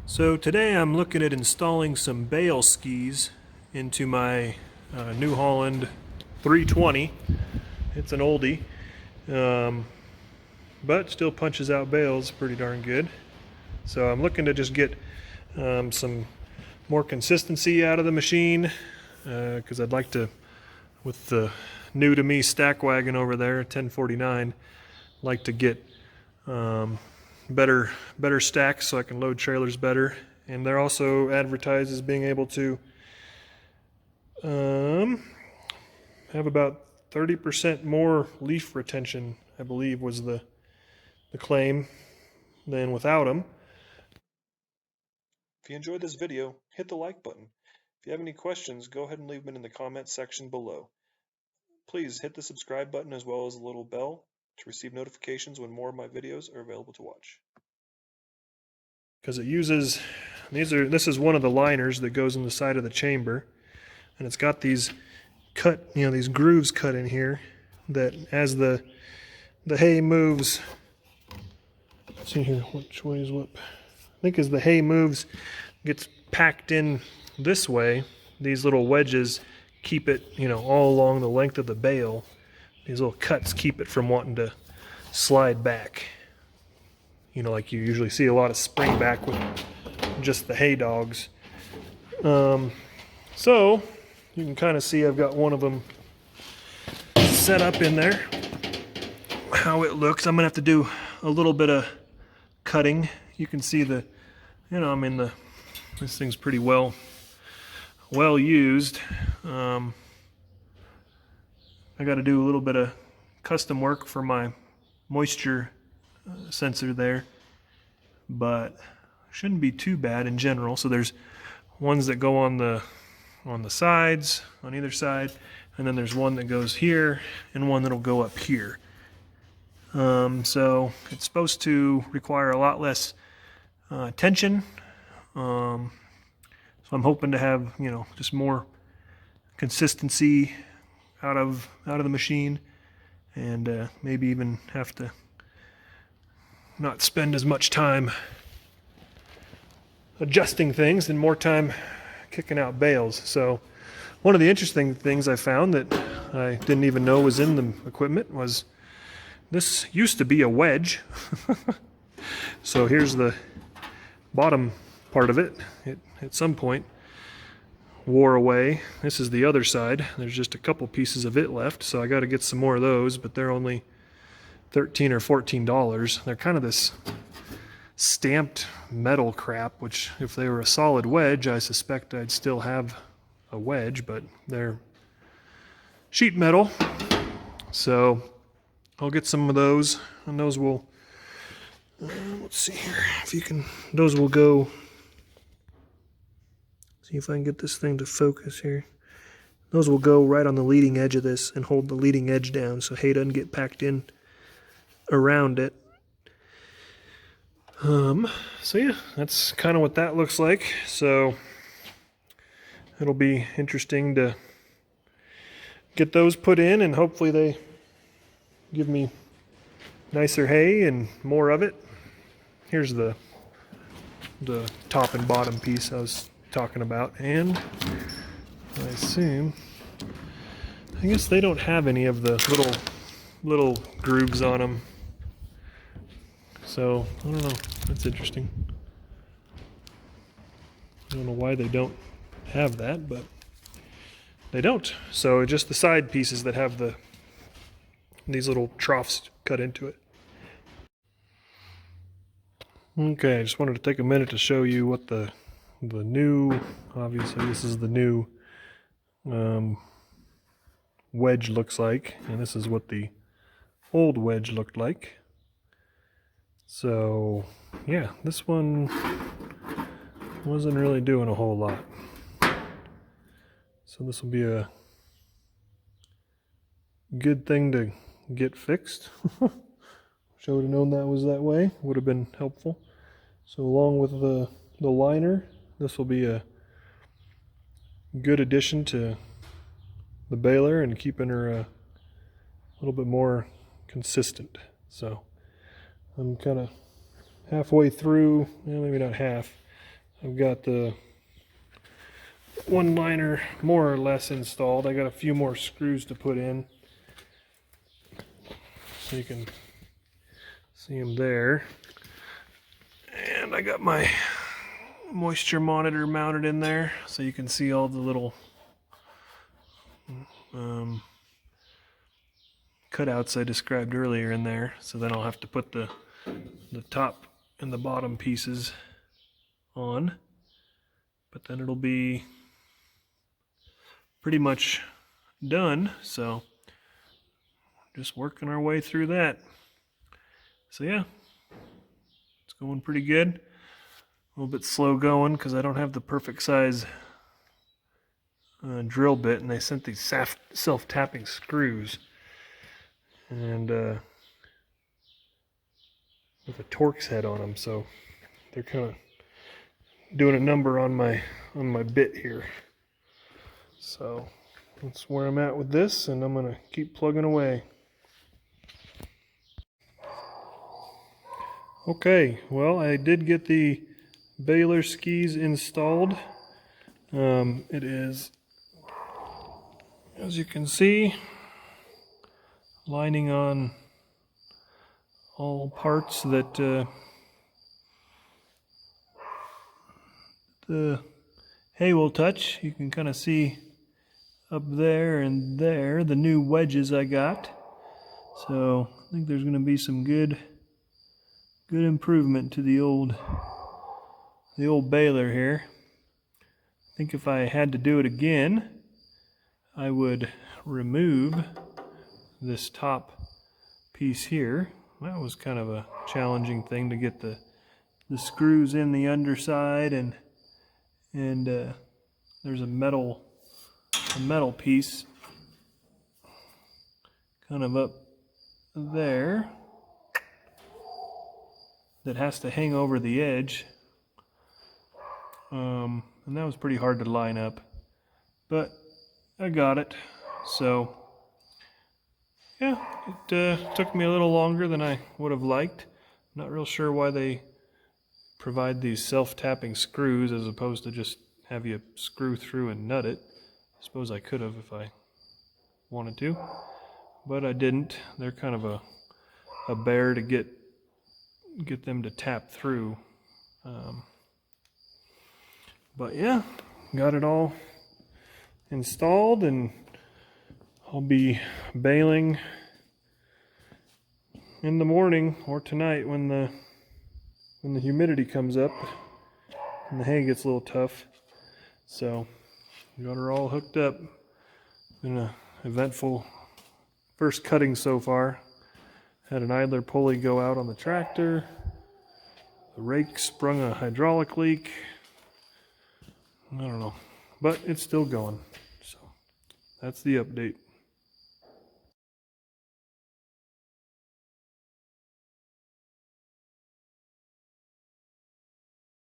So today I'm looking at installing some Bale skis into my New Holland 320. It's an oldie, but still punches out bales pretty darn good. So I'm looking to just get some more consistency out of the machine because I'd like to, with the new to me stack wagon over there, 1049, like to get better stacks so I can load trailers better. And they're also advertised as being able to have about 30% more leaf retention, I believe was the claim, than without them. If you enjoyed this video, hit the like button. If you have any questions, go ahead and leave them in the comments section below. Please hit the subscribe button as well as the little bell to receive notifications when more of my videos are available to watch. Because it uses, this is one of the liners that goes in the side of the chamber, and it's got these cut, these grooves cut in here that as the hay moves, let's see here, which way is what? I think as the hay moves, gets packed in this way, these little wedges keep it, all along the length of the bale. These little cuts keep it from wanting to slide back. Like you usually see a lot of spring back with just the hay dogs. So you can kind of see I've got one of them set up in there. How it looks, I'm gonna have to do a little bit of cutting. You can see this thing's pretty well used. I got to do a little bit of custom work for my moisture sensor there, but shouldn't be too bad in general. So there's ones that go on the sides, on either side, and then there's one that goes here and one that'll go up here. So it's supposed to require a lot less tension. So I'm hoping to have just more consistency out of the machine, and maybe even have to not spend as much time adjusting things and more time kicking out bales. So one of the interesting things I found that I didn't even know was in the equipment was this used to be a wedge. So here's the bottom part of it. It at some point wore away. This is the other side. There's just a couple pieces of it left, so I got to get some more of those, but they're only $13 or $14. They're kind of this stamped metal crap, which if they were a solid wedge, I suspect I'd still have a wedge, but they're sheet metal. So I'll get some of those, and those will, let's see here, those will go, see if I can get this thing to focus here. Those will go right on the leading edge of this and hold the leading edge down so hay doesn't get packed in around it. So yeah, that's kind of what that looks like. So it'll be interesting to get those put in, and hopefully they give me nicer hay and more of it. Here's the top and bottom piece I was talking about, and I assume, I guess they don't have any of the little grooves on them. So I don't know, that's interesting. I don't know why they don't have that, but they don't. So just the side pieces that have these little troughs cut into it. Okay, I just wanted to take a minute to show you what the new, obviously this is the new wedge looks like, and this is what the old wedge looked like. So yeah, this one wasn't really doing a whole lot. So this will be a good thing to get fixed. Wish I would have known that was that way. Would have been helpful. So along with the liner, this will be a good addition to the baler and keeping her a little bit more consistent. So I'm kind of halfway through, well, maybe not half, I've got the one liner more or less installed. I got a few more screws to put in, so you can see them there. And I got my moisture monitor mounted in there, so you can see all the little cutouts I described earlier in there. So then I'll have to put the top and the bottom pieces on, but then it'll be pretty much done. So just working our way through that. So yeah, it's going pretty good. A little bit slow going because I don't have the perfect size drill bit, and they sent these self-tapping screws, and with a Torx head on them, so they're kind of doing a number on my bit here. So that's where I'm at with this, and I'm gonna keep plugging away. Okay, well, I did get the Baler Skiis installed. It is, as you can see, lining on all parts that the hay will touch. You can kind of see up there and there the new wedges I got. So I think there's going to be some good improvement to the old baler here. I think if I had to do it again, I would remove this top piece here. That was kind of a challenging thing to get the screws in the underside, and there's a metal piece kind of up there that has to hang over the edge, and that was pretty hard to line up, but I got it. So yeah, it took me a little longer than I would have liked. I'm not real sure why they provide these self-tapping screws as opposed to just have you screw through and nut it. I suppose I could have if I wanted to, but I didn't. They're kind of a bear to get them to tap through. But yeah, got it all installed, and I'll be baling in the morning or tonight when the humidity comes up and the hay gets a little tough. So got her all hooked up. Been an eventful first cutting so far. Had an idler pulley go out on the tractor. The rake sprung a hydraulic leak. I don't know, but it's still going. So that's the update.